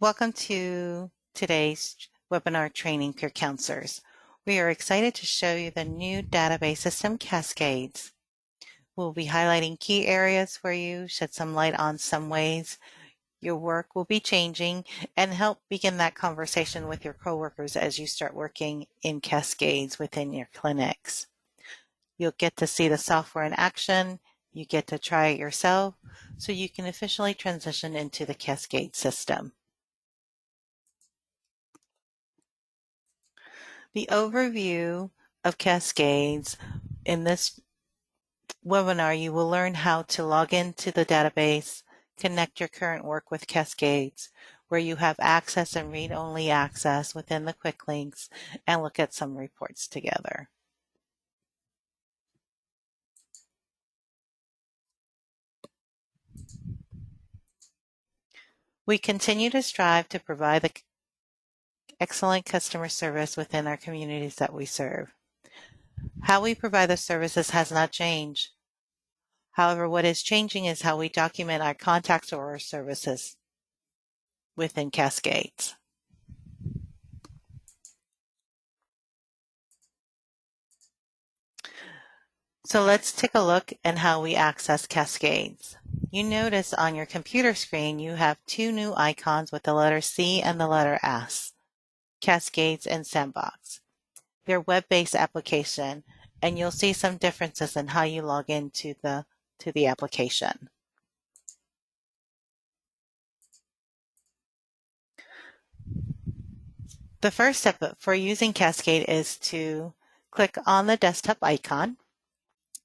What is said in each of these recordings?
Welcome to today's webinar training for counselors. We are excited to show you the new database system, Cascades. We'll be highlighting key areas for you, shed some light on some ways your work will be changing, and help begin that conversation with your coworkers as you start working in Cascades within your clinics. You'll get to see the software in action, you get to try it yourself, so you can officially transition into the Cascade system. The overview of Cascades. In this webinar, you will learn how to log into the database, connect your current work with Cascades, where you have access and read-only access within the quick links, and look at some reports together. We continue to strive to provide the excellent customer service within our communities that we serve. How we provide the services has not changed. However, what is changing is how we document our contacts or our services within Cascades. So let's take a look at how we access Cascades. You notice on your computer screen you have two new icons with the letter C and the letter S, Cascades and Sandbox. They're web-based application, and you'll see some differences in how you log into the application. The first step for using Cascade is to click on the desktop icon.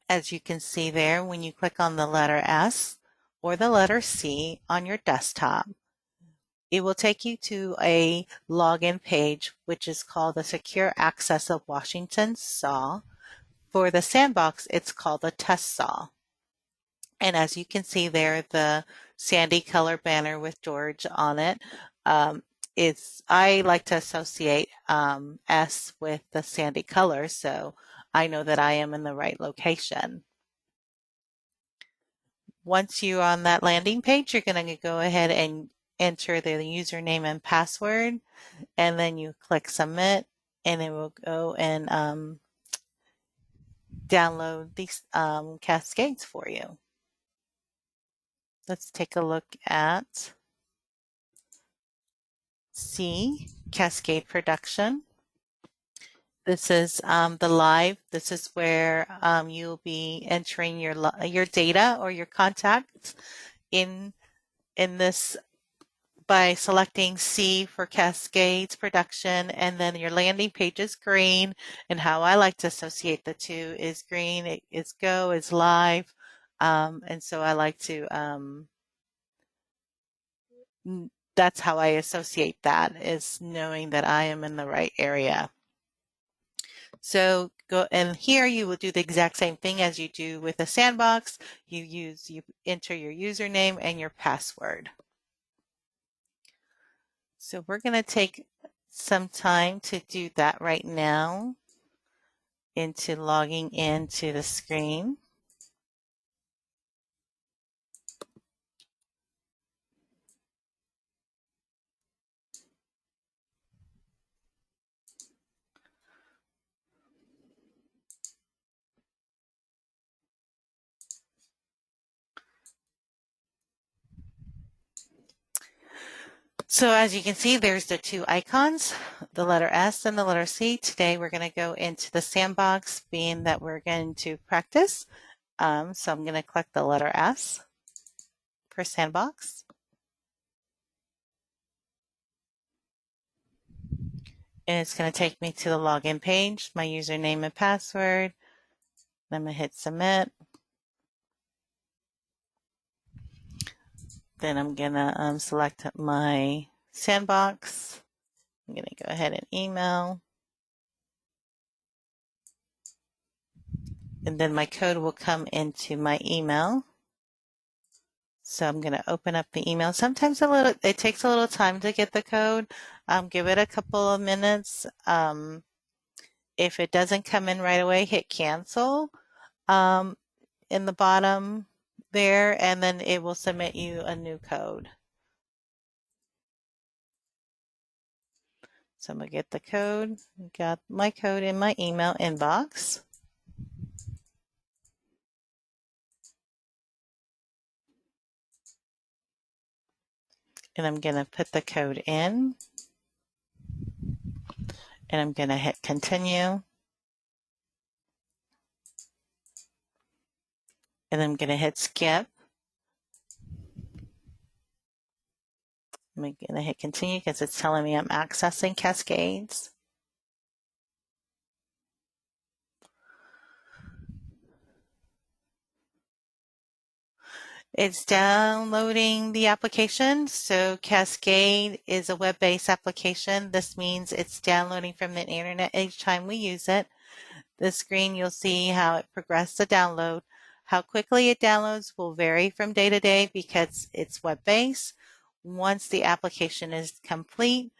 As you can see there, when you click on the letter S or the letter C on your desktop, it will take you to a login page, which is called the Secure Access of Washington SAW. For the Sandbox, it's called the Test SAW. And as you can see there, the sandy color banner with George on it. I like to associate S with the sandy color, so I know that I am in the right location. Once you're on that landing page, you're going to go ahead and enter the username and password, and then you click submit, and it will go and download these Cascades for you. Let's take a look at C, Cascade Production. This is the live. This is where you'll be entering your data or your contacts in this by selecting C for Cascades Production, and then your landing page is green. And how I like to associate the two is green is go, is live. And so I like to, that's how I associate that, is knowing that I am in the right area. So go, and here you will do the exact same thing as you do with a Sandbox. You enter your username and your password. So we're going to take some time to do that right now into logging into the screen. So as you can see, there's the two icons, the letter S and the letter C. Today we're going to go into the Sandbox, being that we're going to practice. So I'm going to click the letter S for Sandbox. And it's going to take me to the login page, my username and password. I'm going to hit submit. Then I'm going to select my Sandbox. I'm going to go ahead and email. And then my code will come into my email. So I'm going to open up the email. Sometimes it takes a little time to get the code. Give it a couple of minutes. If it doesn't come in right away, hit cancel in the bottom there, and then it will submit you a new code. So I'm going to get the code. Got my code in my email inbox. And I'm going to put the code in. And I'm going to hit continue. And I'm going to hit skip. I'm going to hit continue because it's telling me I'm accessing Cascades. It's downloading the application. So Cascade is a web-based application. This means it's downloading from the internet each time we use it. The screen, you'll see how it progressed the download. How quickly it downloads will vary from day to day because it's web-based. Once the application is complete,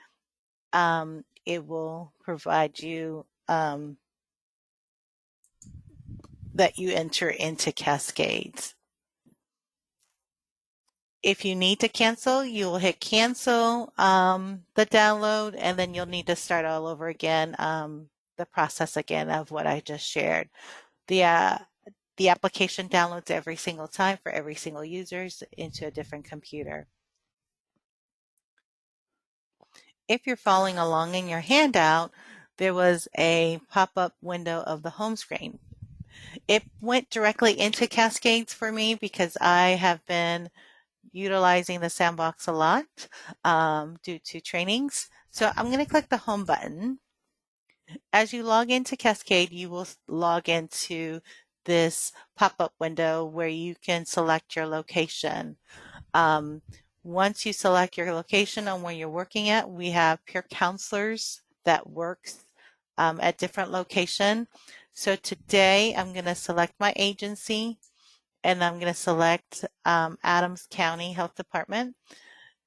it will provide you that you enter into Cascades. If you need to cancel, you will hit cancel the download, and then you'll need to start all over again, the process again of what I just shared. The application downloads every single time for every single user into a different computer. If you're following along in your handout, there was a pop-up window of the home screen. It went directly into Cascades for me because I have been utilizing the sandbox a lot due to trainings. So I'm going to click the home button. As you log into Cascade, you will log into this pop-up window where you can select your location. Once you select your location on where you're working at, we have peer counselors that works at different location. So today I'm going to select my agency, and I'm going to select Adams County Health Department,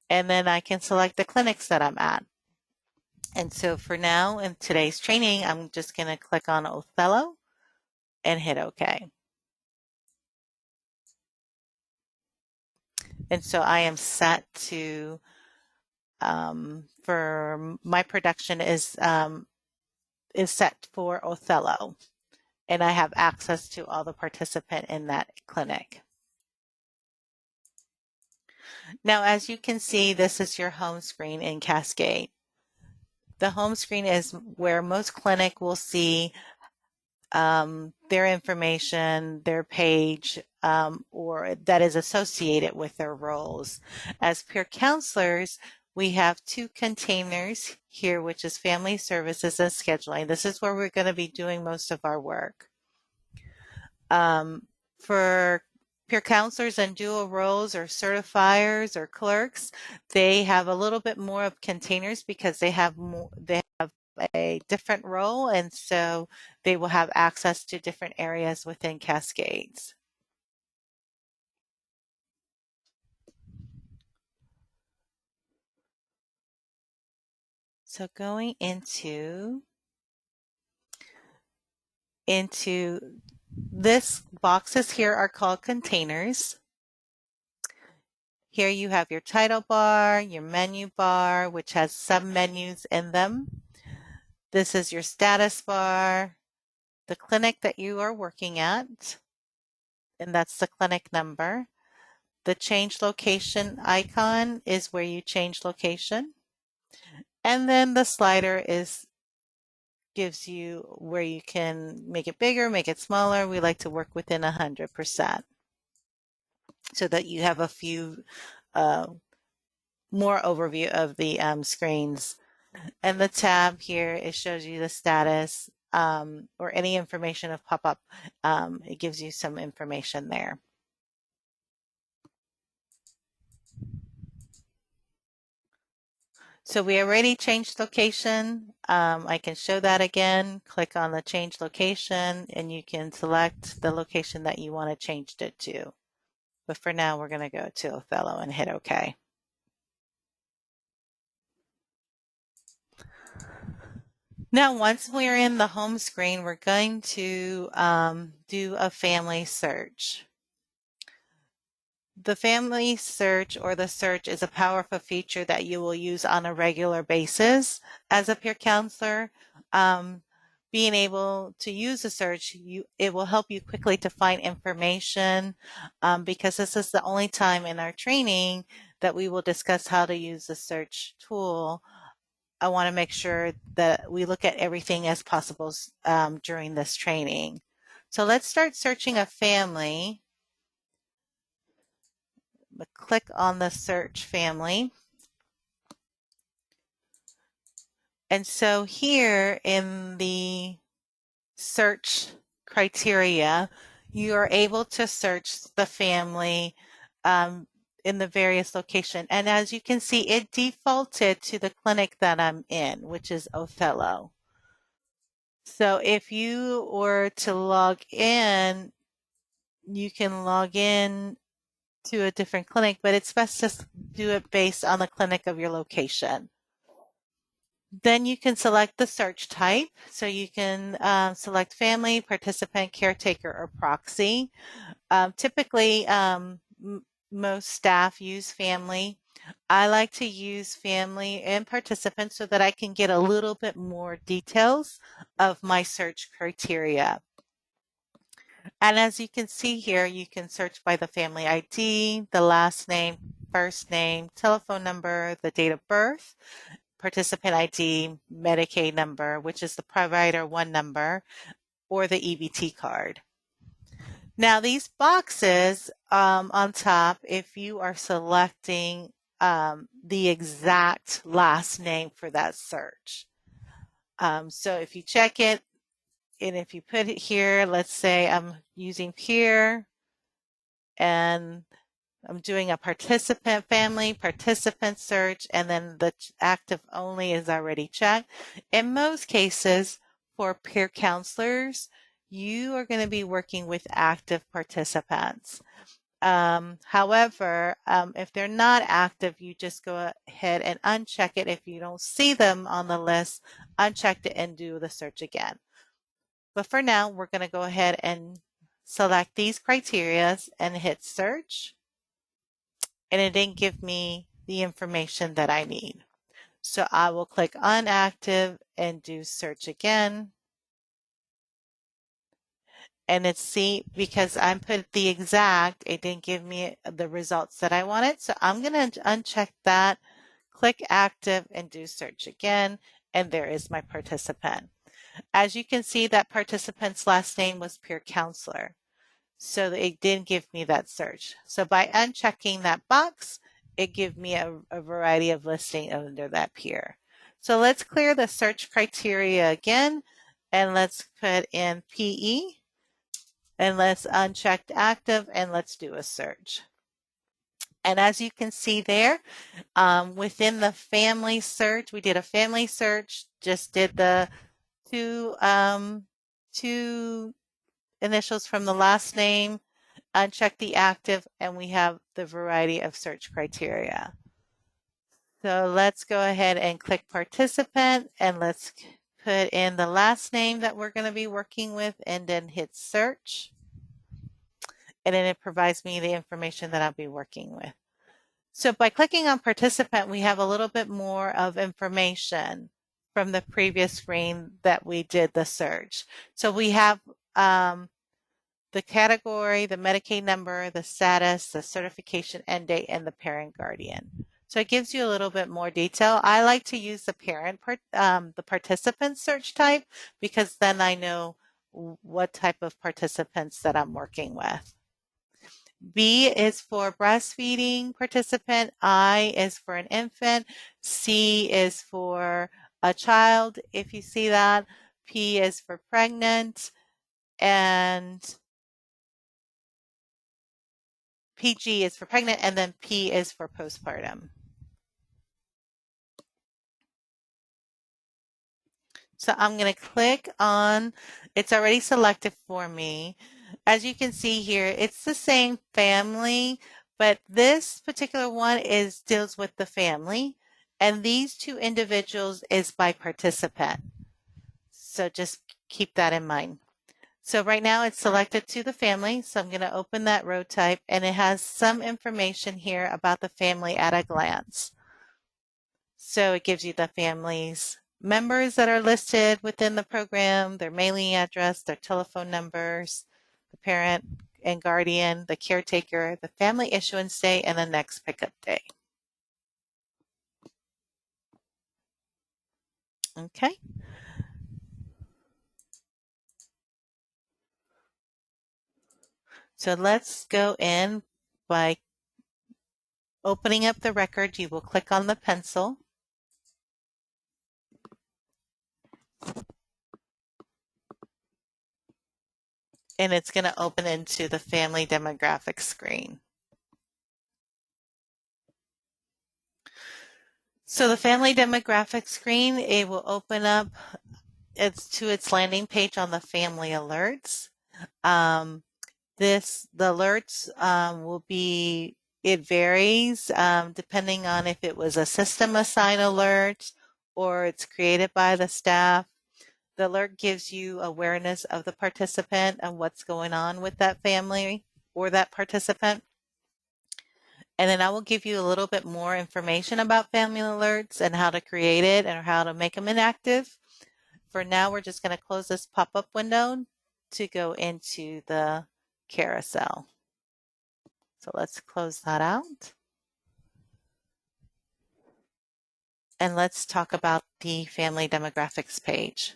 and then I can select the clinics that I'm at. And so for now, in today's training, I'm just going to click on Othello and hit OK. And so I am set to, for my production is set for Othello, and I have access to all the participant in that clinic. Now, as you can see, this is your home screen in Cascade. The home screen is where most clinic will see their information, their page, or that is associated with their roles. As peer counselors, we have two containers here, which is family services and scheduling. This is where we're going to be doing most of our work. For peer counselors and dual roles or certifiers or clerks, they have a little bit more of containers because they have a different role, and so they will have access to different areas within Cascades. So going into this, boxes here are called containers. Here you have your title bar, your menu bar, which has sub-menus in them. This is your status bar, the clinic that you are working at, and that's the clinic number. The change location icon is where you change location. And then the slider gives you where you can make it bigger, make it smaller. We like to work within 100% so that you have a few more overview of the screens. And the tab here, it shows you the status or any information of pop-up. It gives you some information there. So we already changed location. I can show that again. Click on the change location and you can select the location that you want to change it to. But for now, we're going to go to Othello and hit OK. Now, once we're in the home screen, we're going to do a family search. The family search or the search is a powerful feature that you will use on a regular basis as a peer counselor. Um, Being able to use a search, it will help you quickly to find information because this is the only time in our training that we will discuss how to use the search tool. I want to make sure that we look at everything as possible during this training. So let's start searching a family. Click on the search family. And so here in the search criteria, you are able to search the family um, in the various locations. And as you can see, it defaulted to the clinic that I'm in, which is Othello. So if you were to log in, you can log in to a different clinic, but it's best to do it based on the clinic of your location. Then you can select the search type. So you can select family, participant, caretaker, or proxy. Typically, most staff use family. I like to use family and participant so that I can get a little bit more details of my search criteria. And as you can see here, you can search by the family ID, the last name, first name, telephone number, the date of birth, participant ID, Medicaid number, which is the provider one number, or the EBT card. Now these boxes on top, if you are selecting the exact last name for that search. So if you check it, and if you put it here, let's say I'm using Pierre and I'm doing a participant family, participant search, and then the active only is already checked. In most cases, for peer counselors, you are going to be working with active participants. However, if they're not active, you just go ahead and uncheck it. If you don't see them on the list, uncheck it and do the search again. But for now, we're going to go ahead and select these criteria and hit search. And it didn't give me the information that I need. So I will click unactive and do search again. And it's see, because I put the exact, it didn't give me the results that I wanted. So I'm going to uncheck that, click active and do search again. And there is my participant. As you can see, that participant's last name was peer counselor. So it didn't give me that search. So by unchecking that box, it gives me a variety of listing under that peer. So let's clear the search criteria again, and let's put in PE, and let's uncheck active, and let's do a search. And as you can see there, within the family search, we did a family search, just did the two initials from the last name, uncheck the active, and we have the variety of search criteria. So let's go ahead and click participant, and let's put in the last name that we're going to be working with and then hit search. And then it provides me the information that I'll be working with. So by clicking on participant, we have a little bit more of information from the previous screen that we did the search. So we have the category, the Medicaid number, the status, the certification end date, and the parent guardian. So it gives you a little bit more detail. I like to use the the participant search type, because then I know what type of participants that I'm working with. B is for breastfeeding participant, I is for an infant, C is for a child, if you see that, P is for pregnant, and PG is for pregnant, and then P is for postpartum. So I'm going to click on, it's already selected for me. As you can see here, it's the same family, but this particular one deals with the family, and these two individuals is by participant. So just keep that in mind. So right now it's selected to the family. So I'm going to open that row type, and it has some information here about the family at a glance. So it gives you the family's members that are listed within the program, their mailing address, their telephone numbers, the parent and guardian, the caretaker, the family issuance day, and the next pickup day. Okay. So let's go in by opening up the record. You will click on the pencil. And it's going to open into the family demographics screen. So the family demographics screen, it will open up to its landing page on the family alerts. The alerts will be, it varies depending on if it was a system assigned alert or it's created by the staff. The alert gives you awareness of the participant and what's going on with that family or that participant. And then I will give you a little bit more information about family alerts and how to create it and how to make them inactive. For now, we're just going to close this pop-up window to go into the carousel. So let's close that out. And let's talk about the family demographics page.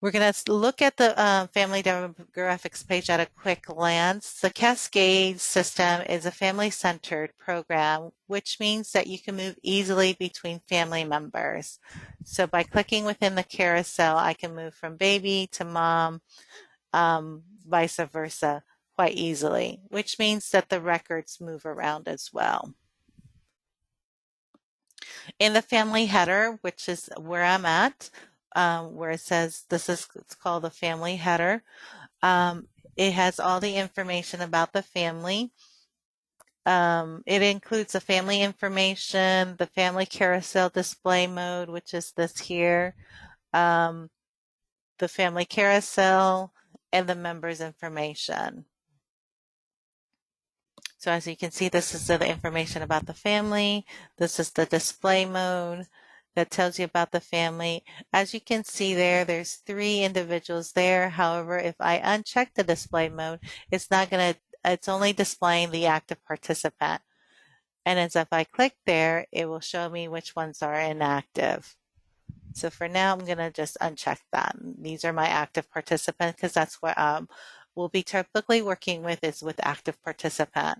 We're going to look at the family demographics page at a quick glance. The Cascade system is a family-centered program, which means that you can move easily between family members. So by clicking within the carousel, I can move from baby to mom, vice versa, quite easily, which means that the records move around as well. In the family header, which is where I'm at, where it says it's called the family header. It has all the information about the family. It includes the family information, the family carousel display mode, which is this here, the family carousel, and the members information. So as you can see, this is the information about the family. This is the display mode that tells you about the family. As you can see there, there's 3 individuals there. However, if I uncheck the display mode, it's only displaying the active participant. And as if I click there, it will show me which ones are inactive. So for now, I'm going to just uncheck that. These are my active participants because that's what we'll be typically working with is with active participant.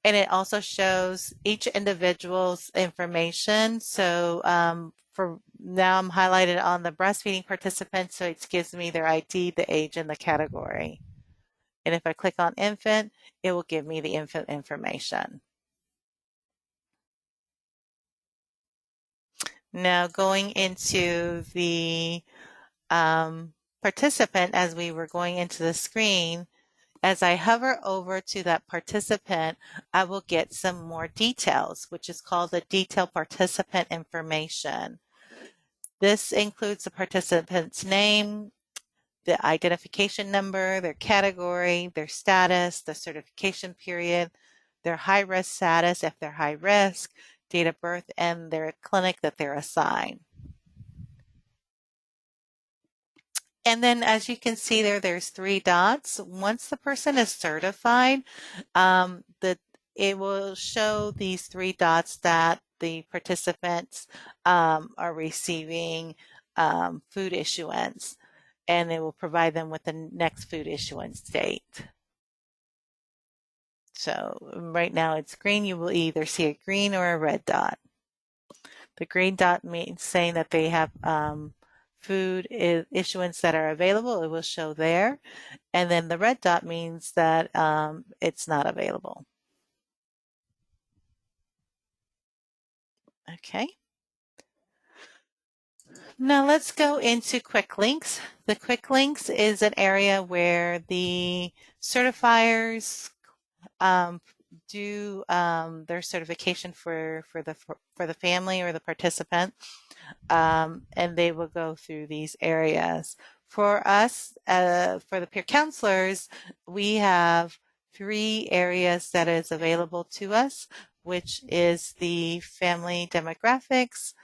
And it also shows each individual's information. So for now, I'm highlighted on the breastfeeding participant, so it gives me their ID, the age, and the category. And if I click on infant, it will give me the infant information. Now going into the participant, as we were going into the screen, as I hover over to that participant, I will get some more details, which is called the detailed participant information. This includes the participant's name, the identification number, their category, their status, the certification period, their high-risk status if they're high risk, date of birth, and their clinic that they're assigned. And then as you can see there's 3 dots. Once the person is certified, it will show these 3 dots that the participants are receiving food issuance, and it will provide them with the next food issuance date. So right now it's green. You will either see a green or a red dot. The green dot means saying that they have food issuance that are available. It will show there. And then the red dot means that it's not available. Okay. Now let's go into quick links. The quick links is an area where the certifiers do their certification for the family or the participant, and they will go through these areas. For us, for the peer counselors, we have 3 areas that is available to us, which is the family demographics,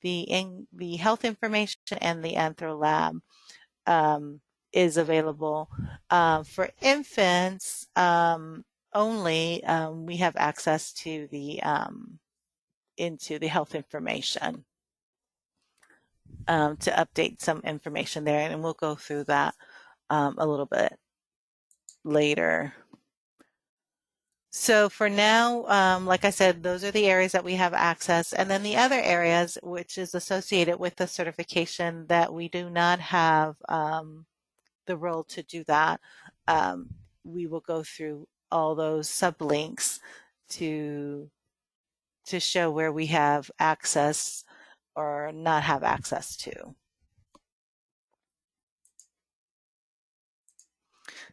the health information, and the Anthro Lab is available. For infants only, we have access to into the health information to update some information there, and we'll go through that a little bit later. So for now, like I said, those are the areas that we have access. And then the other areas, which is associated with the certification that we do not have the role to do that, we will go through all those sublinks to show where we have access or not have access to.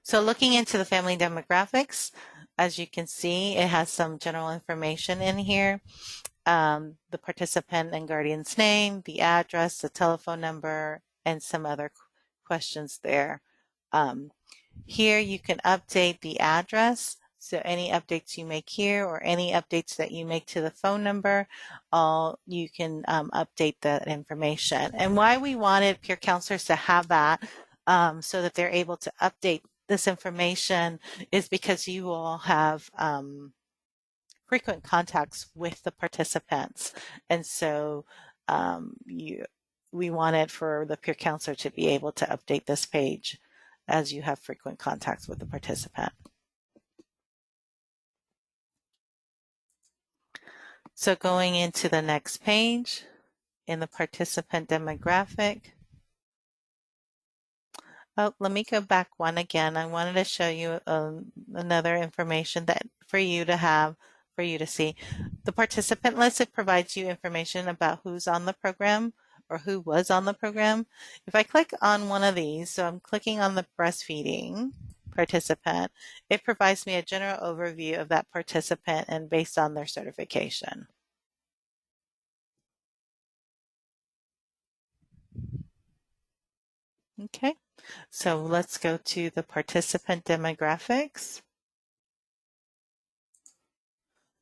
So looking into the family demographics, as you can see, it has some general information in here. The participant and guardian's name, the address, the telephone number, and some other questions there. Here you can update the address. So any updates you make here or any updates that you make to the phone number, you can update that information. And why we wanted peer counselors to have that so that they're able to update this information is because you all have frequent contacts with the participants. And so we wanted for the peer counselor to be able to update this page as you have frequent contacts with the participant. So going into the next page in the participant demographic. Oh, let me go back one again. I wanted to show you another information that for you to have, for you to see. The participant list, it provides you information about who's on the program or who was on the program. If I click on one of these, so I'm clicking on the breastfeeding participant, it provides me a general overview of that participant and based on their certification. Okay, so let's go to the participant demographics.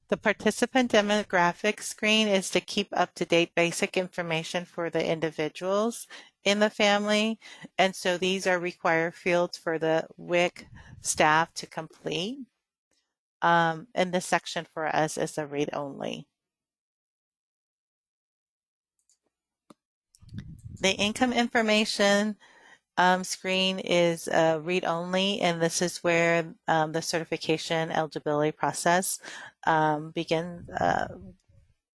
The participant demographics screen is to keep up-to-date basic information for the individuals in the family. And so these are required fields for the WIC staff to complete. And this section for us is a read-only. The income information screen is read-only, and this is where the certification eligibility process begins,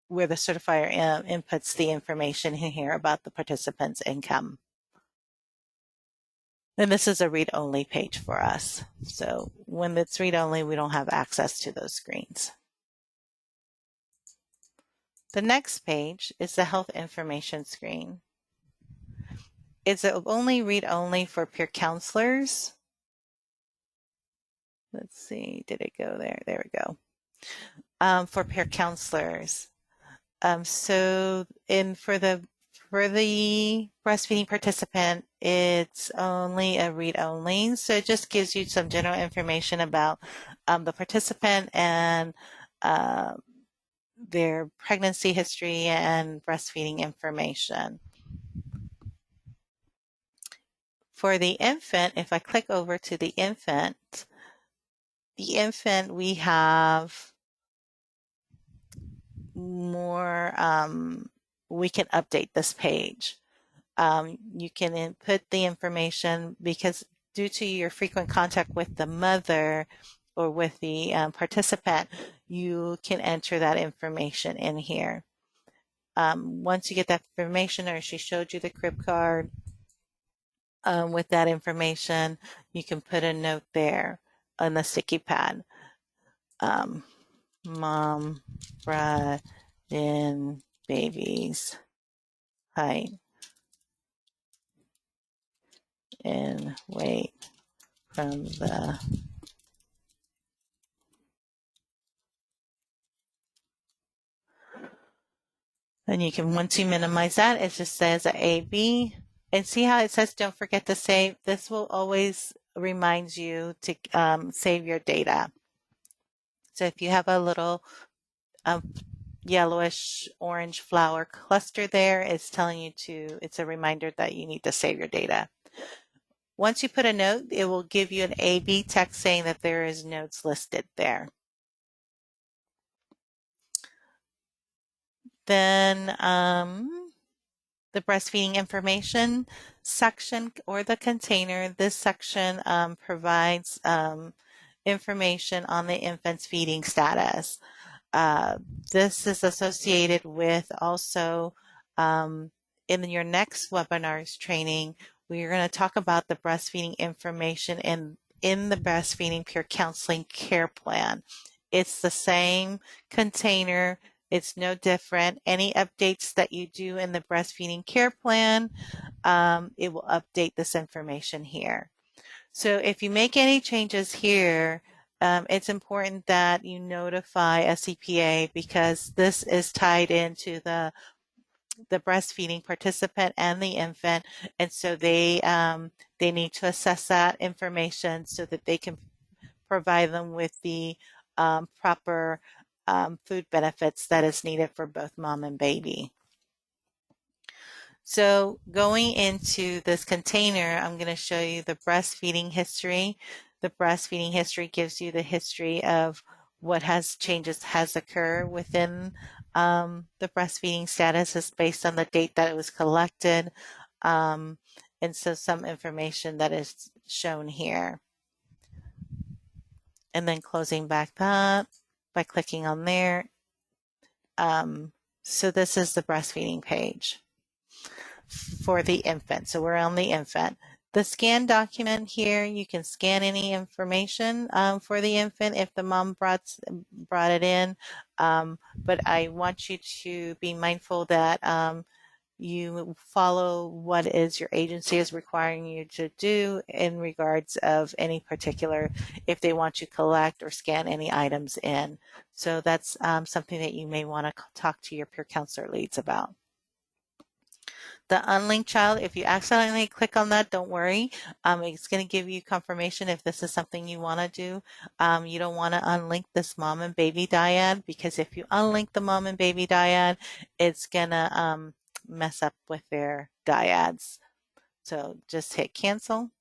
where the certifier inputs the information here about the participant's income. And this is a read-only page for us. So when it's read-only, we don't have access to those screens. The next page is the health information screen. It's only read-only for peer counselors. Let's see, did it go there? There we go. For peer counselors. So for the breastfeeding participant, it's only a read-only. So it just gives you some general information about the participant and their pregnancy history and breastfeeding information. For the infant, if I click over to the infant, we have more, we can update this page. You can input the information because due to your frequent contact with the mother or with the participant, you can enter that information in here. Once you get that information or she showed you the crib card with that information, you can put a note there on the sticky pad. Mom brought in baby's height and weight from the and you can, once you minimize that, it just says a AB And see how it says don't forget to save? This will always remind you to save your data. So if you have a little yellowish orange flower cluster there, it's telling you to, it's a reminder that you need to save your data. Once you put a note, it will give you an A/B text saying that there is notes listed there. Then the breastfeeding information section or the container, this section provides information on the infant's feeding status. This is associated with also in your next webinar's training, we're going to talk about the breastfeeding information in the Breastfeeding Peer Counseling Care Plan. It's the same container. It's no different. Any updates that you do in the Breastfeeding Care Plan, it will update this information here. So if you make any changes here, it's important that you notify a CPA because this is tied into the breastfeeding participant and the infant, and so they need to assess that information so that they can provide them with the proper food benefits that is needed for both mom and baby. So going into this container, I'm going to show you the breastfeeding history. The breastfeeding history gives you the history of what changes has occurred within the breastfeeding status is based on the date that it was collected. And so some information that is shown here. And then closing back that by clicking on there. So this is the breastfeeding page for the infant. So we're on the infant. The scan document here, you can scan any information for the infant if the mom brought it in. But I want you to be mindful that you follow what is your agency is requiring you to do in regards of any particular, if they want you to collect or scan any items in. So that's something that you may want to talk to your peer counselor leads about. The unlinked child, if you accidentally click on that, don't worry. It's going to give you confirmation if this is something you want to do. You don't want to unlink this mom and baby dyad because if you unlink the mom and baby dyad, it's going to mess up with their dyads. So just hit cancel.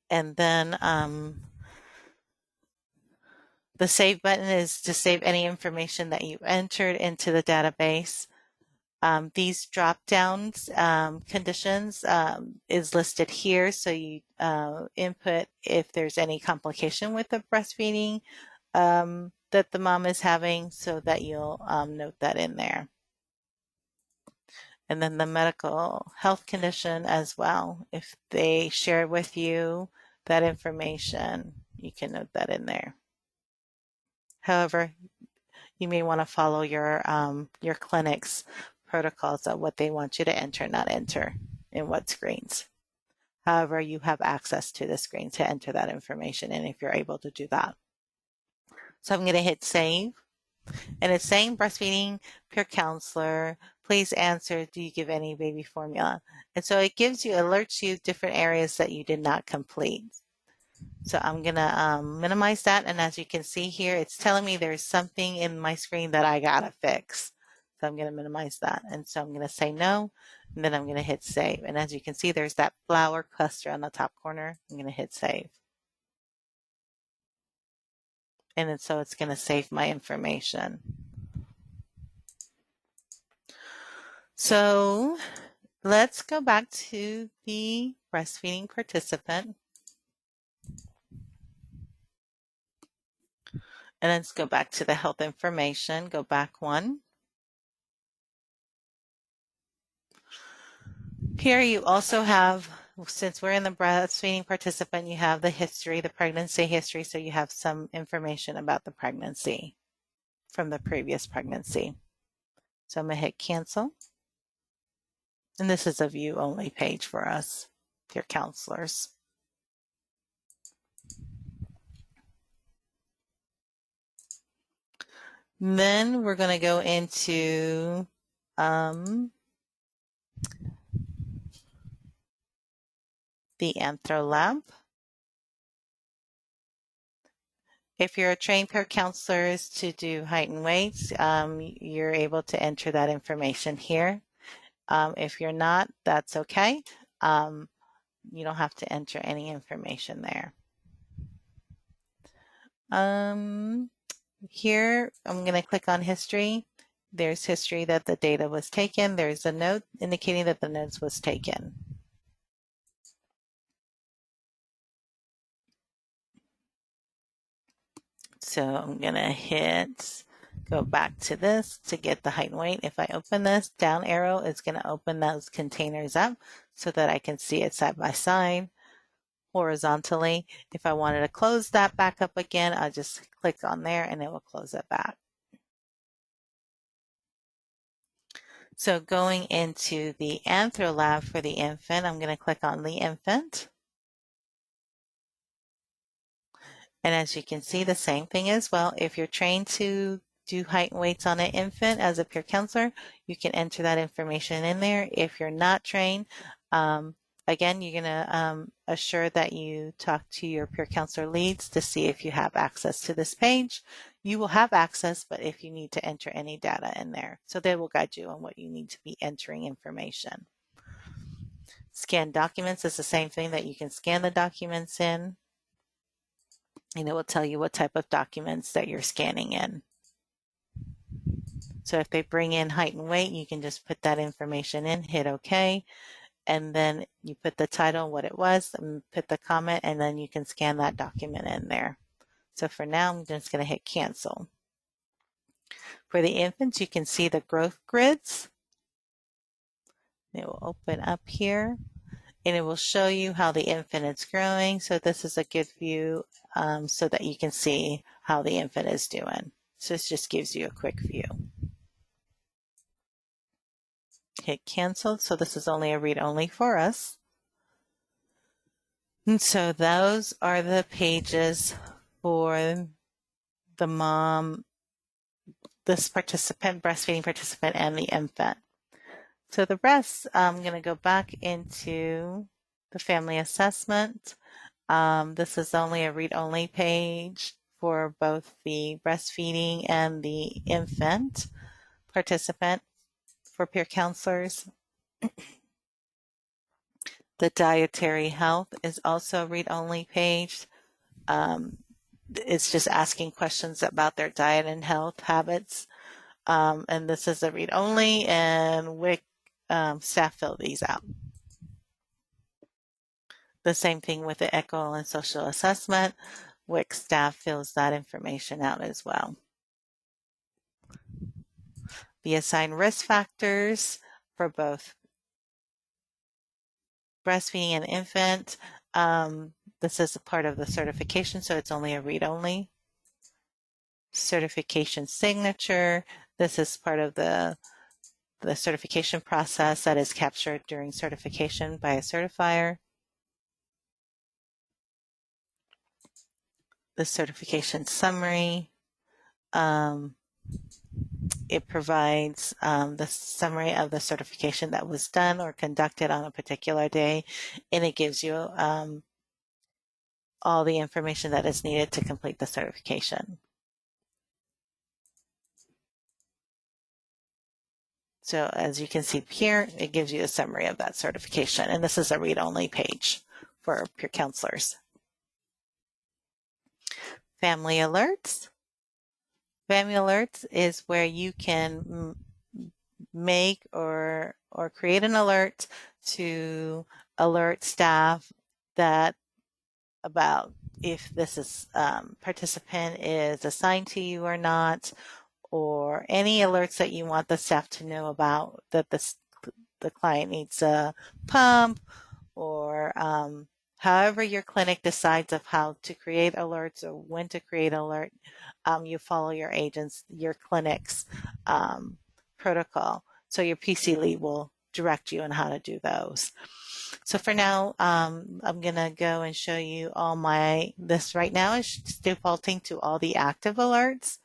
And then the save button is to save any information that you entered into the database. These drop downs conditions is listed here. So you input if there's any complication with the breastfeeding that the mom is having so that you'll note that in there. And then the medical health condition as well. If they share with you that information, you can note that in there. However, you may want to follow your clinic's protocols of what they want you to enter, not enter in what screens. However, you have access to the screen to enter that information in if you're able to do that. So I'm going to hit save. And it's saying breastfeeding peer counselor, please answer, do you give any baby formula? And so it gives you, alerts you different areas that you did not complete. So I'm going to minimize that. And as you can see here, it's telling me there's something in my screen that I got to fix. So I'm going to minimize that. And so I'm going to say no, and then I'm going to hit save. And as you can see, there's that flower cluster on the top corner. I'm going to hit save. And then, so it's going to save my information. So let's go back to the breastfeeding participant. And let's go back to the health information. Go back one. Here you also have, since we're in the breastfeeding participant, you have the history, the pregnancy history, so you have some information about the pregnancy from the previous pregnancy. So I'm going to hit cancel. And this is a view only page for us, your counselors. Then we're going to go into the Anthro Lab. If you're a trained peer counselor to do height and weights, you're able to enter that information here. If you're not, that's okay. You don't have to enter any information there. Here, I'm going to click on history. There's history that the data was taken. There's a note indicating that the notes was taken. So I'm going to go back to this to get the height and weight. If I open this, down arrow is going to open those containers up so that I can see it side by side, horizontally. If I wanted to close that back up again, I'll just click on there and it will close it back. So going into the Anthro Lab for the infant, I'm going to click on the infant. And as you can see, the same thing as well. If you're trained to do height and weights on an infant as a peer counselor, you can enter that information in there. If you're not trained, again, you're going to assure that you talk to your peer counselor leads to see if you have access to this page. You will have access, but if you need to enter any data in there. So they will guide you on what you need to be entering information. Scan documents is the same thing that you can scan the documents in, and it will tell you what type of documents that you're scanning in. So if they bring in height and weight, you can just put that information in, hit OK, and then you put the title, what it was, and put the comment, and then you can scan that document in there. So for now, I'm just going to hit cancel. For the infants, you can see the growth grids. It will open up here, and it will show you how the infant is growing. So this is a good view so that you can see how the infant is doing. So this just gives you a quick view. Hit cancel. So this is only a read-only for us. And so those are the pages for the mom, this participant, breastfeeding participant, and the infant. So the rest, I'm going to go back into the family assessment. This is only a read-only page for both the breastfeeding and the infant participant for peer counselors. The dietary health is also a read-only page. It's just asking questions about their diet and health habits. And this is a read-only, and WIC staff fill these out. The same thing with the echo and social assessment. WIC staff fills that information out as well. The assigned risk factors for both breastfeeding and infant. This is a part of the certification, so it's only a read-only. Certification signature. This is part of the certification process that is captured during certification by a certifier. The certification summary. It provides the summary of the certification that was done or conducted on a particular day, and it gives you all the information that is needed to complete the certification. So as you can see here, it gives you a summary of that certification, and this is a read-only page for peer counselors. Family alerts. Family alerts is where you can make or create an alert to alert staff that about if this is participant is assigned to you or not, or any alerts that you want the staff to know about, that the client needs a pump, or however your clinic decides of how to create alerts or when to create alert, you follow your clinic's protocol. So your PC lead will direct you on how to do those. So for now, I'm going to go and show you all this right now is defaulting to all the active alerts.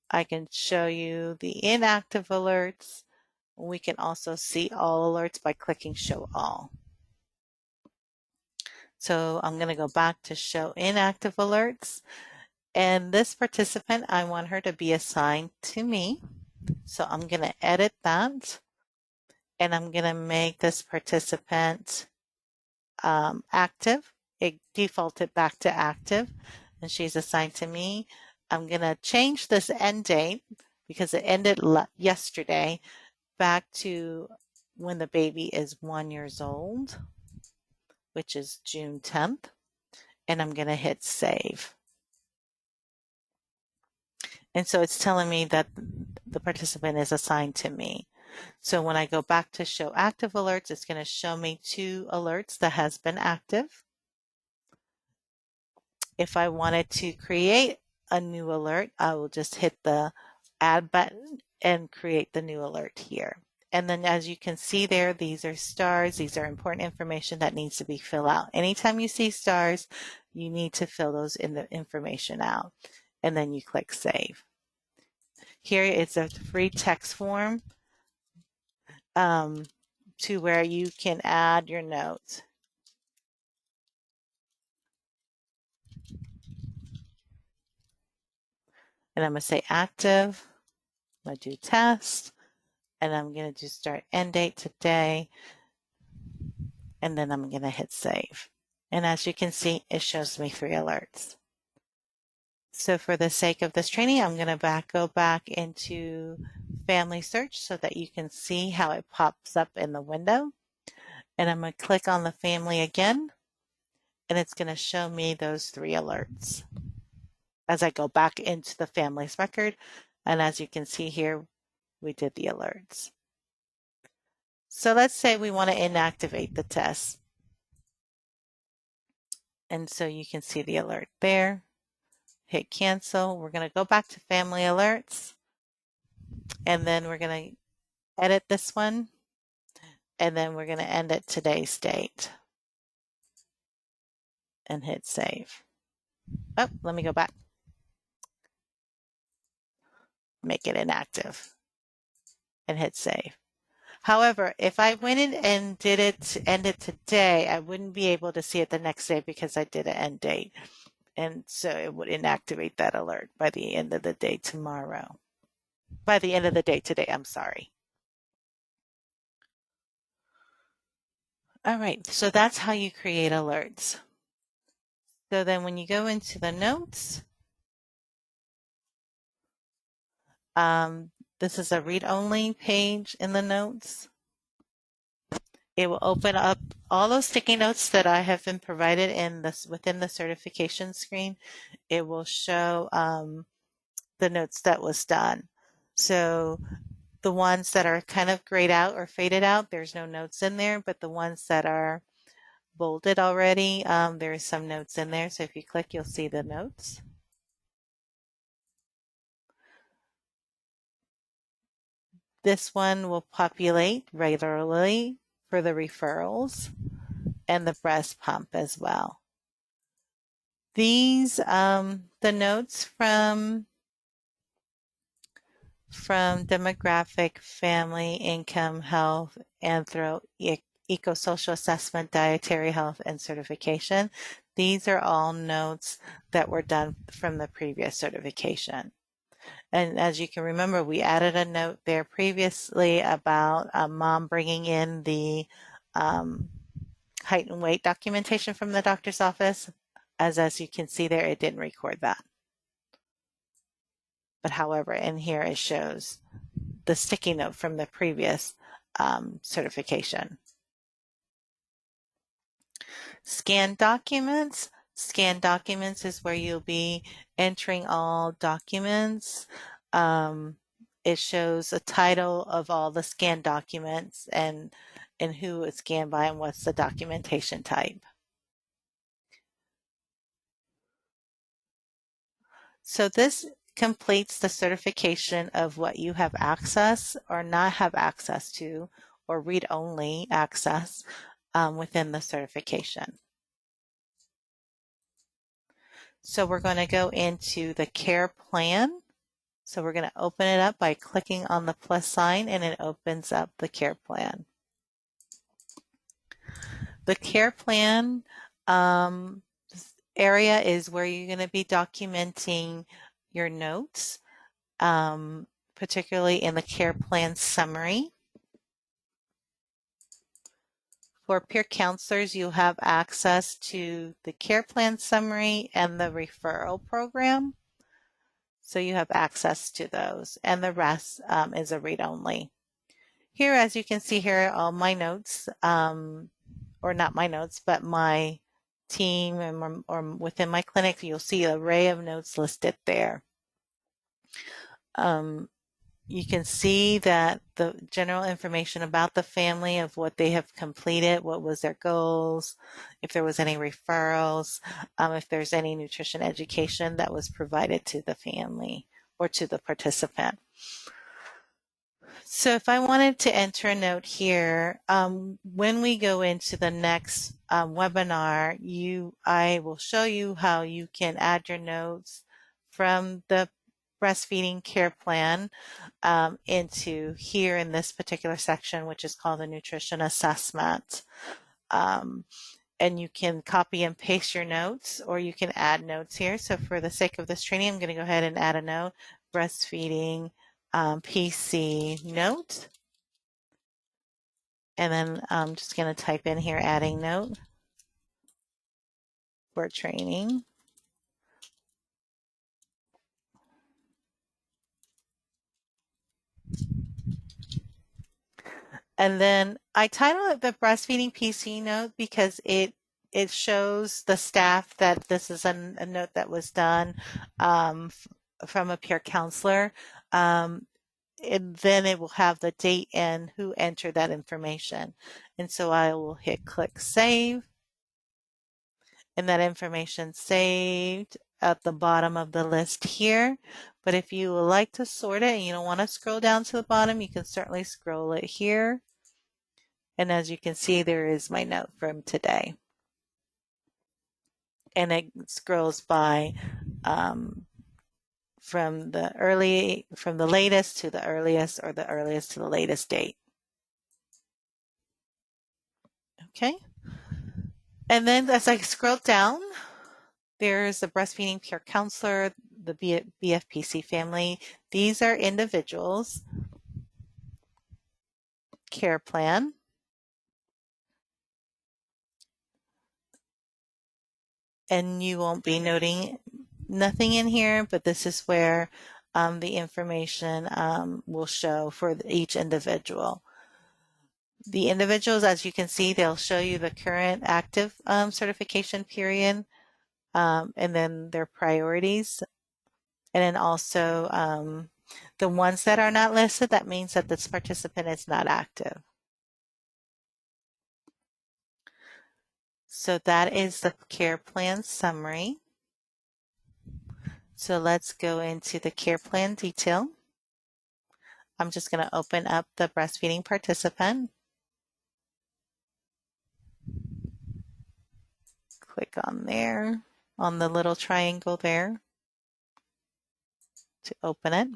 I can show you the inactive alerts. We can also see all alerts by clicking show all. So I'm going to go back to show inactive alerts. And this participant, I want her to be assigned to me. So I'm going to edit that. And I'm going to make this participant active. It defaulted back to active. And she's assigned to me. I'm going to change this end date because it ended yesterday back to when the baby is 1 year old, which is June 10th. And I'm going to hit save. And so it's telling me that the participant is assigned to me. So when I go back to show active alerts, it's going to show me 2 alerts that has been active. If I wanted to create a new alert, I will just hit the add button and create the new alert here. And then as you can see there, these are stars. These are important information that needs to be filled out. Anytime you see stars, you need to fill those in the information out. And then you click save. Here is a free text form to where you can add your notes. And I'm going to say active. I'm going to do test. And I'm going to do start end date today. And then I'm going to hit save. And as you can see, it shows me 3 alerts. So for the sake of this training, I'm going to go back into Family Search so that you can see how it pops up in the window. And I'm going to click on the family again, and it's going to show me those 3 alerts as I go back into the family's record. And as you can see here, we did the alerts. So let's say we want to inactivate the test. And so you can see the alert there. Hit cancel. We're going to go back to family alerts. And then we're going to edit this one. And then we're going to end at today's date. And hit save. Oh, let me go back. Make it inactive. And hit save. However, if I went in and did it, end it today, I wouldn't be able to see it the next day because I did an end date. And so it would inactivate that alert by the end of the day tomorrow. By the end of the day today, I'm sorry. All right, so that's how you create alerts. So then when you go into the notes, this is a read-only page in the notes. It will open up all those sticky notes that I have been provided in this within the certification screen. It will show the notes that was done. So the ones that are kind of grayed out or faded out, there's no notes in there, but the ones that are bolded already, there's some notes in there. So if you click, you'll see the notes. This one will populate regularly for the referrals and the breast pump as well. These, the notes from demographic, family, income, health, anthro, eco-social assessment, dietary health, and certification. These are all notes that were done from the previous certification. And as you can remember, we added a note there previously about mom bringing in the height and weight documentation from the doctor's office. As you can see there, it didn't record that. But however, in here it shows the sticky note from the previous certification. Scan documents. Scan documents is where you'll be entering all documents. It shows a title of all the scanned documents and who it's scanned by and what's the documentation type. So this completes the certification of what you have access or not have access to or read-only access within the certification. So we're going to go into the care plan. So we're going to open it up by clicking on the plus sign and it opens up the care plan. The care plan This area is where you're going to be documenting your notes, particularly in the care plan summary. For peer counselors, you have access to the care plan summary and the referral program. So you have access to those, and the rest is a read-only. Here, as you can see here, all my notes, or not my notes, but my team or within my clinic, you'll see an array of notes listed there. You can see that the general information about the family of what they have completed, what was their goals, if there was any referrals, if there's any nutrition education that was provided to the family or to the participant. So if I wanted to enter a note here, when we go into the next webinar, I will show you how you can add your notes from the breastfeeding care plan into here in this particular section, which is called the nutrition assessment. And you can copy and paste your notes, or you can add notes here. So for the sake of this training, I'm going to go ahead and add a note, breastfeeding PC note. And then I'm just going to type in here, adding note for training. And then I title it the breastfeeding PC note because it shows the staff that this is a note that was done from a peer counselor. And then it will have the date and who entered that information. And so I will hit click save, and that information saved at the bottom of the list here. But if you would like to sort it and you don't want to scroll down to the bottom, you can certainly scroll it here. And as you can see, there is my note from today. And it scrolls by from the latest to the earliest, or the earliest to the latest date. Okay. And then as I scroll down, there's the breastfeeding peer counselor, the BFPC family. These are individuals. Care plan. And you won't be noting nothing in here, but this is where the information will show for each individual. The individuals, as you can see, they'll show you the current active certification period, and then their priorities. And then also the ones that are not listed, that means that this participant is not active. So that is the care plan summary. So let's go into the care plan detail. I'm just going to open up the breastfeeding participant. Click on there, on the little triangle there to open it.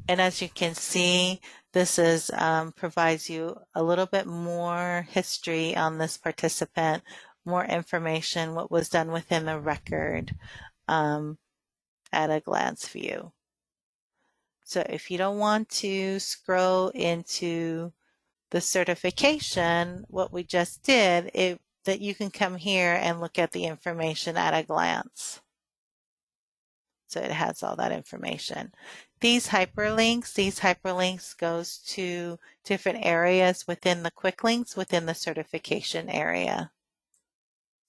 And as you can see, this is provides you a little bit more history on this participant, more information, what was done within the record at a glance view. So if you don't want to scroll into the certification, what we just did, that you can come here and look at the information at a glance. So it has all that information. These hyperlinks goes to different areas within the quick links within the certification area.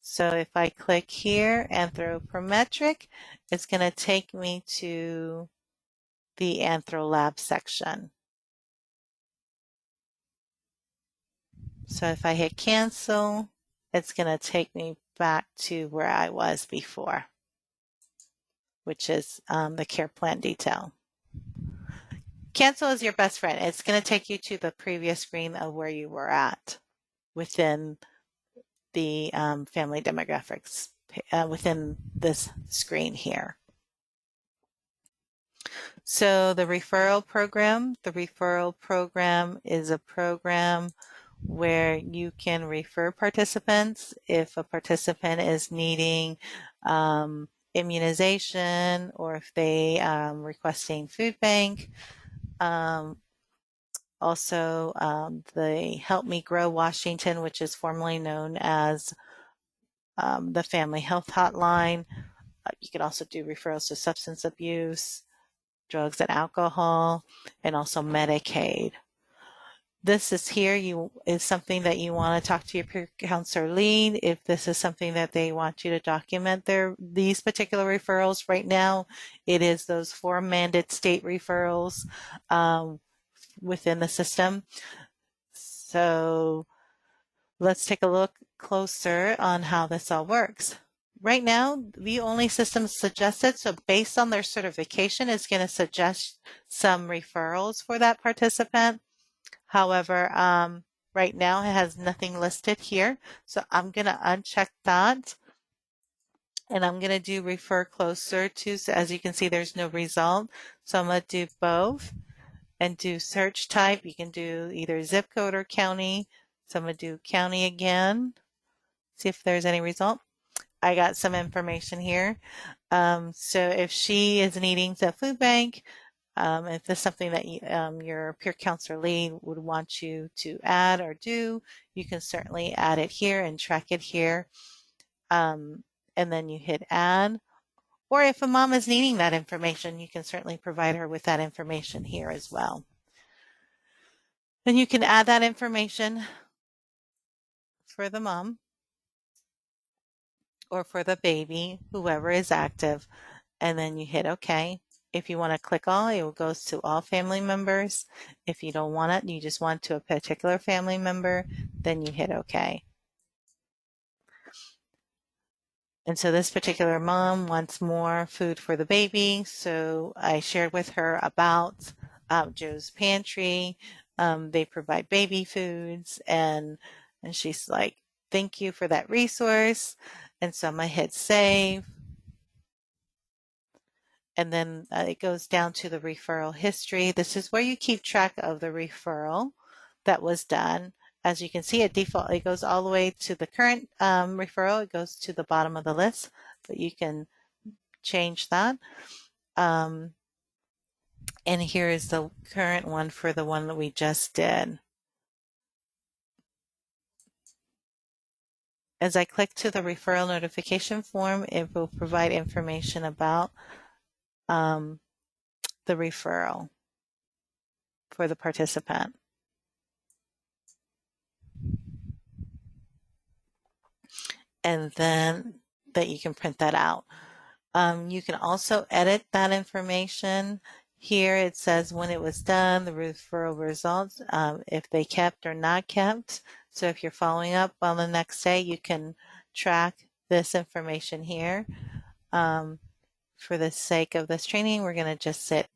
So if I click here, anthropometric, it's going to take me to the AnthroLab section. So if I hit cancel, it's going to take me back to where I was before, which is the care plan detail. Cancel is your best friend. It's going to take you to the previous screen of where you were at within the family demographics within this screen here. So the referral program is a program where you can refer participants if a participant is needing immunization or if they requesting food bank. Um, also, the Help Me Grow Washington, which is formerly known as the Family Health Hotline. You can also do referrals to substance abuse, drugs and alcohol, and also Medicaid. This is here is something that you want to talk to your peer counselor lead if this is something that they want you to document these particular referrals. Right now it is those 4 mandate state referrals within the system. So let's take a look closer on how this all works. Right now, the only system suggested, so based on their certification, is going to suggest some referrals for that participant. However, right now it has nothing listed here. So I'm going to uncheck that. And I'm going to do refer closer to, so as you can see, there's no result. So I'm going to do both and do search type. You can do either zip code or county. So I'm going to do county again, see if there's any result. I got some information here. So if she is needing the food bank, if this is something that your peer counselor lead would want you to add or do, you can certainly add it here and track it here. And then you hit add. Or if a mom is needing that information, you can certainly provide her with that information here as well. Then you can add that information for the mom or for the baby, whoever is active, and then you hit OK. If you want to click all, it will go to all family members. If you don't want it, you just want to a particular family member, then you hit OK. And so this particular mom wants more food for the baby. So I shared with her about Joe's Pantry. They provide baby foods, and she's like, thank you for that resource. And so I'm going to hit save. And then it goes down to the referral history. This is where you keep track of the referral that was done. As you can see, it goes all the way to the current referral. It goes to the bottom of the list, but you can change that. And here is the current one for the one that we just did. As I click to the referral notification form, it will provide information about the referral for the participant. And then that you can print that out. You can also edit that information. Here it says when it was done, the referral results, if they kept or not kept. So if you're following up on the next day, you can track this information here. For the sake of this training, we're going to just set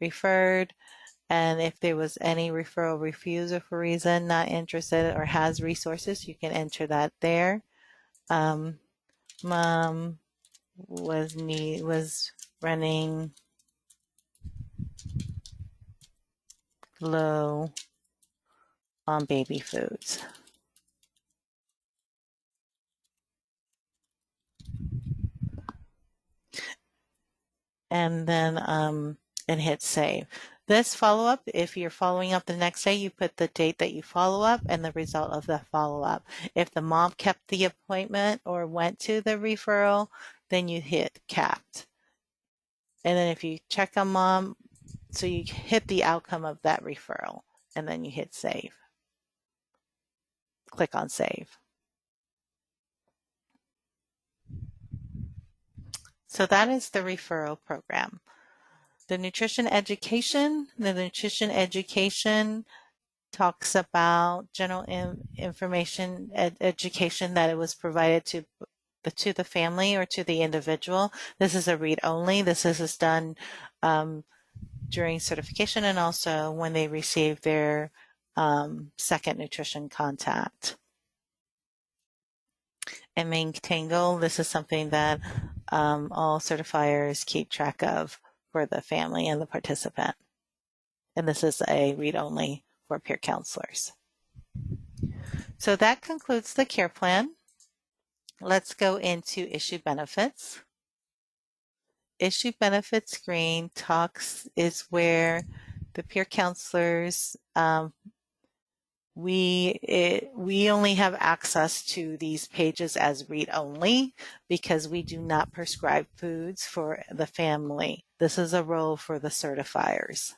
referred. And if there was any referral refused for a reason, not interested, or has resources, you can enter that there. Mom was running low on baby foods. And then and hit save. This follow-up, if you're following up the next day, you put the date that you follow up and the result of the follow-up. If the mom kept the appointment or went to the referral, then you hit capped. And then if you check on mom, so you hit the outcome of that referral and then you hit save. Click on save. So that is the referral program. The nutrition education talks about general information education that it was provided to the family or to the individual. This is a read only. This is done during certification and also when they receive their second nutrition contact. And maintain goal, this is something that all certifiers keep track of for the family and the participant. And this is a read only for peer counselors. So that concludes the care plan. Let's go into issue benefits. Issue benefit screen is where the peer counselors, we only have access to these pages as read only because we do not prescribe foods for the family. This is a role for the certifiers.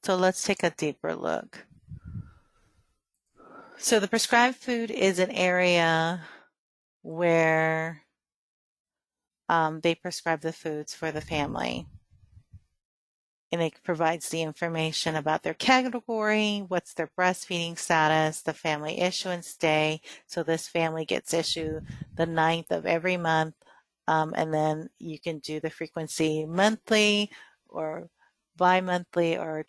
So let's take a deeper look. So the prescribed food is an area where they prescribe the foods for the family. And it provides the information about their category, what's their breastfeeding status, the family issuance day. So this family gets issued the 9th of every month. And then you can do the frequency monthly or bi-monthly or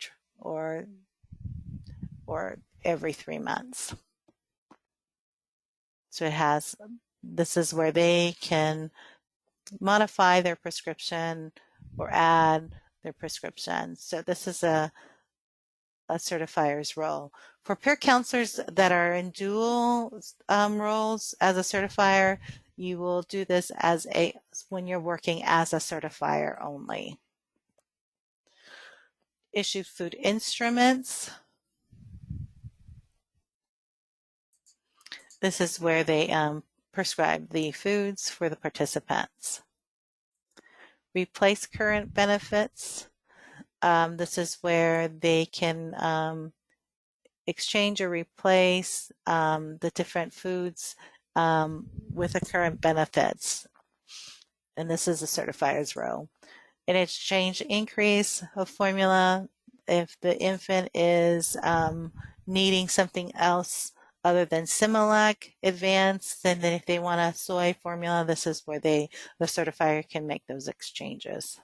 every 3 months. So this is where they can modify their prescription or add their prescription. So this is a certifier's role. For peer counselors that are in dual roles as a certifier, you will do this when you're working as a certifier only. Issue food instruments. This is where they prescribe the foods for the participants. Replace current benefits. This is where they can exchange or replace the different foods with the current benefits. And this is a certifier's role. In exchange increase of formula, if the infant is needing something else other than Similac Advanced, then if they want a soy formula, this is where the certifier can make those exchanges.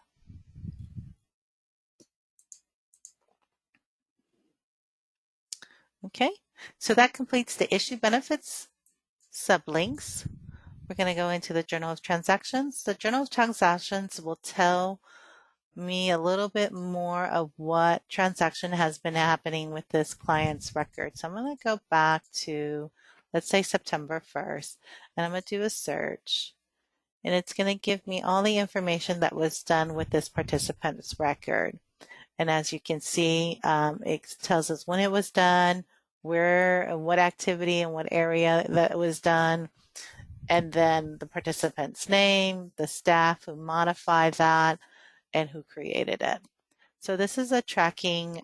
Okay, so that completes the issue benefits sublinks. We're going to go into the Journal of Transactions. The Journal of Transactions will tell me a little bit more of what transaction has been happening with this client's record. So I'm going to go back to, let's say, September 1st, and I'm going to do a search. And it's going to give me all the information that was done with this participant's record. And as you can see, it tells us when it was done, where and what activity and what area that was done, and then the participant's name, the staff who modified that, and who created it. So this is a tracking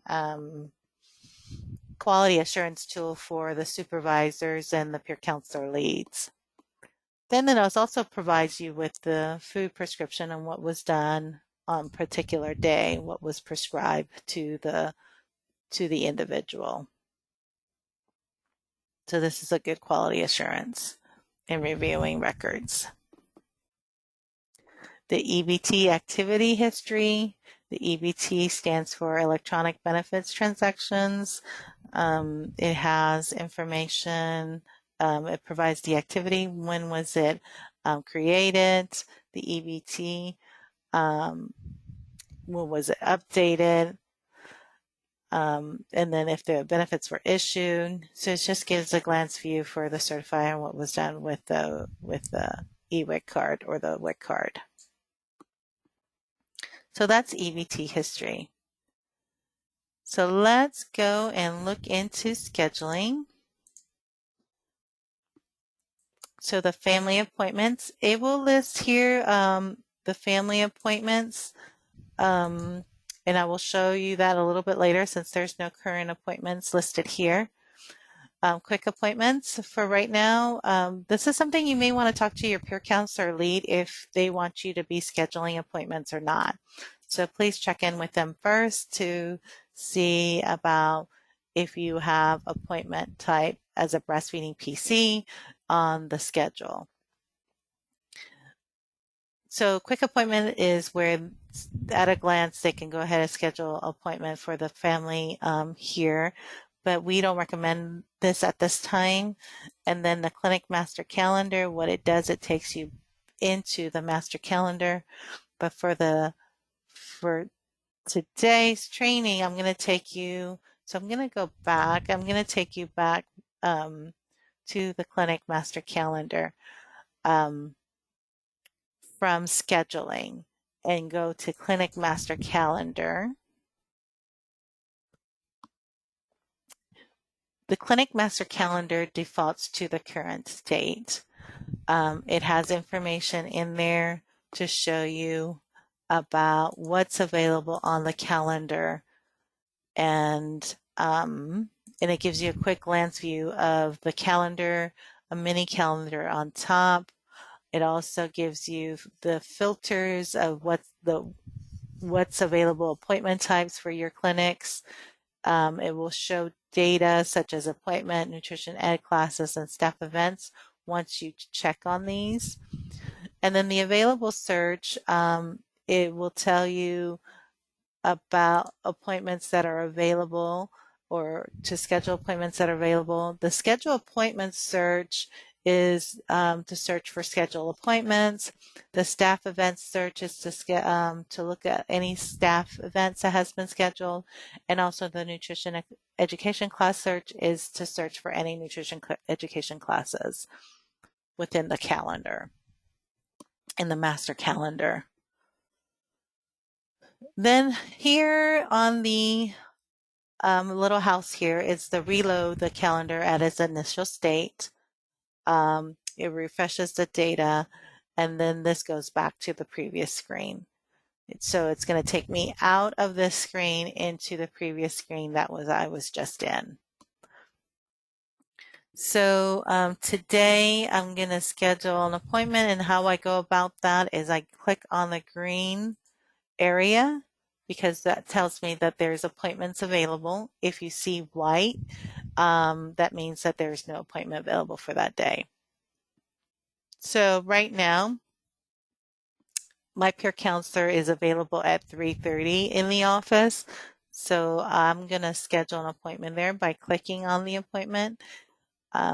quality assurance tool for the supervisors and the peer counselor leads. Then it also provides you with the food prescription and what was done on a particular day, what was prescribed to the individual. So this is a good quality assurance in reviewing records. The EBT activity history. The EBT stands for Electronic Benefits Transactions. It has information. It provides the activity. When was it created? The EBT. When was it updated? And then if the benefits were issued. So it just gives a glance view for the certifier and what was done with the eWIC card or the WIC card. So that's EBT history. So let's go and look into scheduling. So the family appointments, it will list here the family appointments. And I will show you that a little bit later since there's no current appointments listed here. Quick appointments for right now. This is something you may want to talk to your peer counselor lead if they want you to be scheduling appointments or not. So please check in with them first to see about if you have appointment type as a breastfeeding PC on the schedule. So quick appointment is where at a glance they can go ahead and schedule an appointment for the family here, but we don't recommend this at this time. And then the clinic master calendar, what it does, it takes you into the master calendar. But for today's training, I'm going to take you So I'm going to go back. I'm going to take you back to the Clinic Master Calendar from scheduling and go to Clinic Master Calendar. The Clinic Master Calendar defaults to the current state. It has information in there to show you about what's available on the calendar, and it gives you a quick glance view of the calendar, a mini calendar on top. It also gives you the filters of what's available appointment types for your clinics. It will show data such as appointment, nutrition ed classes, and staff events once you check on these. And then the available search, it will tell you about appointments that are available or to schedule appointments that are available. The schedule appointments search is to search for schedule appointments. The staff events search is to look at any staff events that has been scheduled. And also the nutrition education class search is to search for any nutrition education classes within the calendar, in the master calendar. Then here on the little house here is the reload the calendar at its initial state. It refreshes the data, and then this goes back to the previous screen. So it's going to take me out of this screen into the previous screen that I was just in. So today I'm going to schedule an appointment, and how I go about that is I click on the green area because that tells me that there's appointments available. If you see white, that means that there's no appointment available for that day. So right now, my peer counselor is available at 3:30 in the office. So I'm going to schedule an appointment there by clicking on the appointment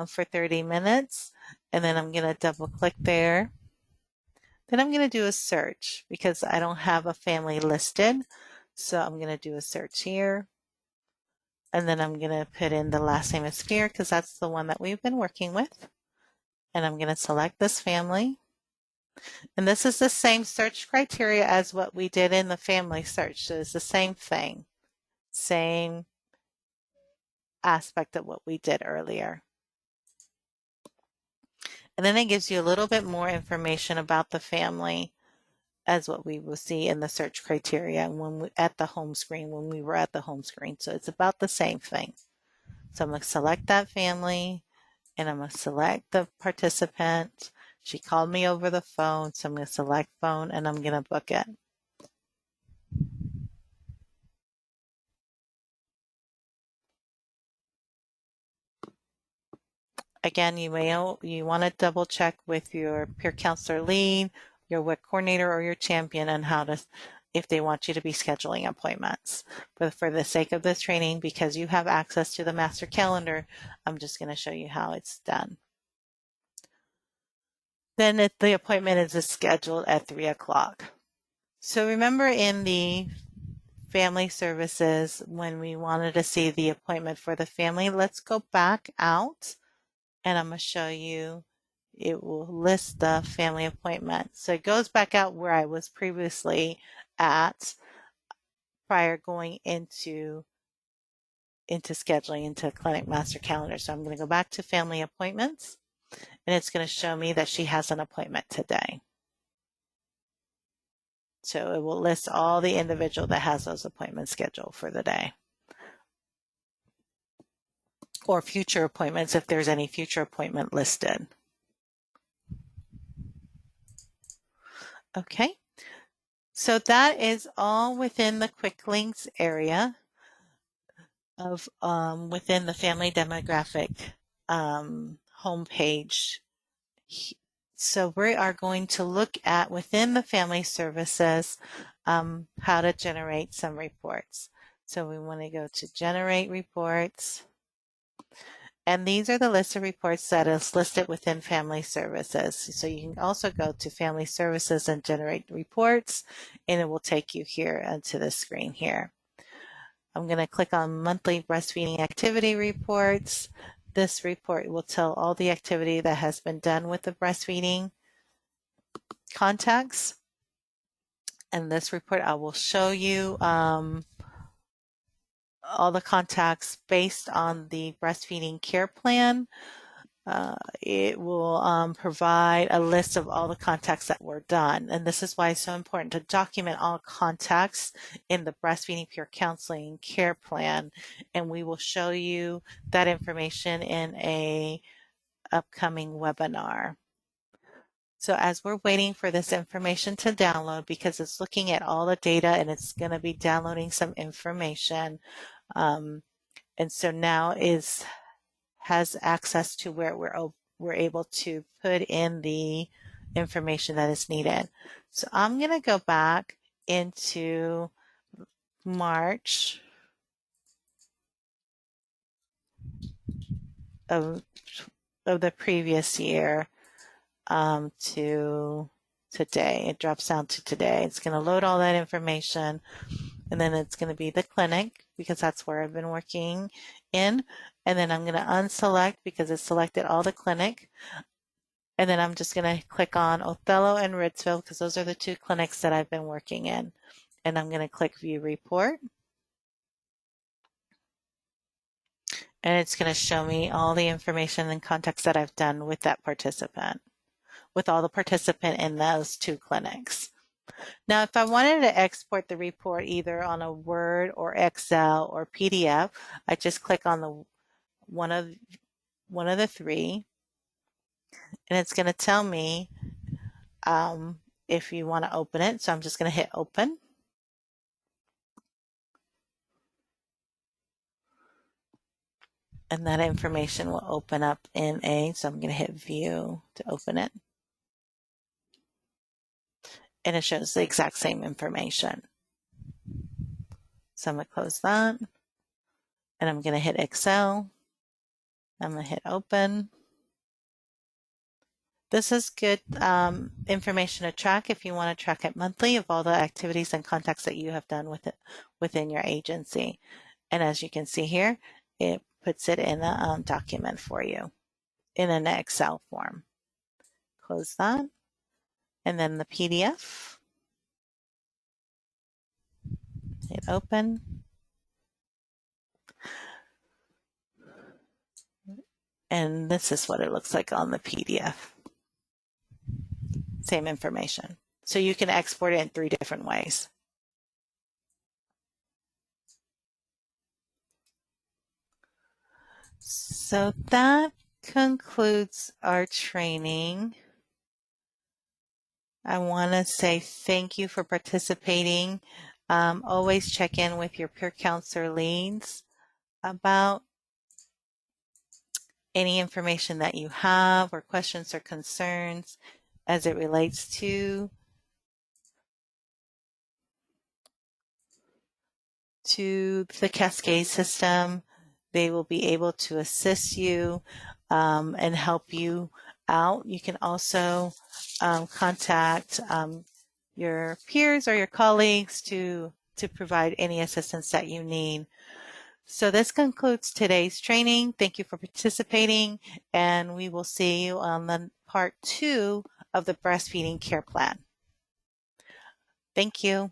for 30 minutes. And then I'm going to double click there. Then I'm going to do a search because I don't have a family listed. So I'm going to do a search here. And then I'm going to put in the last name of Spear because that's the one that we've been working with. And I'm going to select this family. And this is the same search criteria as what we did in the family search. So it's the same thing, same aspect of what we did earlier. And then it gives you a little bit more information about the family as what we will see in the search criteria at the home screen when we were at the home screen. So it's about the same thing. So I'm going to select that family and I'm going to select the participant. She called me over the phone, so I'm going to select phone and I'm going to book it. Again, you want to double check with your peer counselor lead, your WIC coordinator, or your champion on if they want you to be scheduling appointments. But for the sake of this training, because you have access to the master calendar, I'm just going to show you how it's done. Then the appointment is scheduled at 3 o'clock. So remember in the family services, when we wanted to see the appointment for the family, let's go back out and I'm going to show you, it will list the family appointment. So it goes back out where I was previously at prior going into scheduling into Clinic Master Calendar. So I'm going to go back to family appointments and it's going to show me that she has an appointment today. So it will list all the individual that has those appointments scheduled for the day. Or future appointments if there's any future appointment listed. Okay, so that is all within the quick links area of within the family demographic homepage. So we are going to look at within the family services how to generate some reports. So we want to go to generate reports. And these are the list of reports that is listed within family services. So you can also go to family services and generate reports, and it will take you here onto the screen here. I'm going to click on monthly breastfeeding activity reports. This report will tell all the activity that has been done with the breastfeeding contacts. And this report, I will show you all the contacts based on the breastfeeding care plan. It will provide a list of all the contacts that were done. And this is why it's so important to document all contacts in the Breastfeeding Peer Counseling Care Plan. And we will show you that information in a upcoming webinar. So as we're waiting for this information to download, because it's looking at all the data and it's going to be downloading some information. And so now has access to where we're able to put in the information that is needed. So I'm going to go back into March of the previous year to today. It drops down to today. It's going to load all that information, and then it's going to be the clinic because that's where I've been working in. And then I'm going to unselect because it selected all the clinic. And then I'm just going to click on Othello and Ritzville because those are the two clinics that I've been working in. And I'm going to click View Report. And it's going to show me all the information and contacts that I've done with that participant, with all the participant in those two clinics. Now, if I wanted to export the report either on a Word or Excel or PDF, I just click on the one of the three, and it's going to tell me if you want to open it. So I'm just going to hit Open. And that information will open up in so I'm going to hit View to open it. And it shows the exact same information. So I'm going to close that. And I'm going to hit Excel. I'm going to hit Open. This is good information to track if you want to track it monthly of all the activities and contacts that you have done with it within your agency. And as you can see here, it puts it in a document for you in an Excel form. Close that. And then the PDF. Hit Open. And this is what it looks like on the PDF. Same information. So you can export it in 3 different ways. So that concludes our training. I want to say thank you for participating. Always check in with your peer counselor leads about any information that you have or questions or concerns as it relates to the Cascade system. They will be able to assist you and help you out. You can also contact your peers or your colleagues to provide any assistance that you need. So this concludes today's training. Thank you for participating, and we will see you on the part 2 of the breastfeeding care plan. Thank you.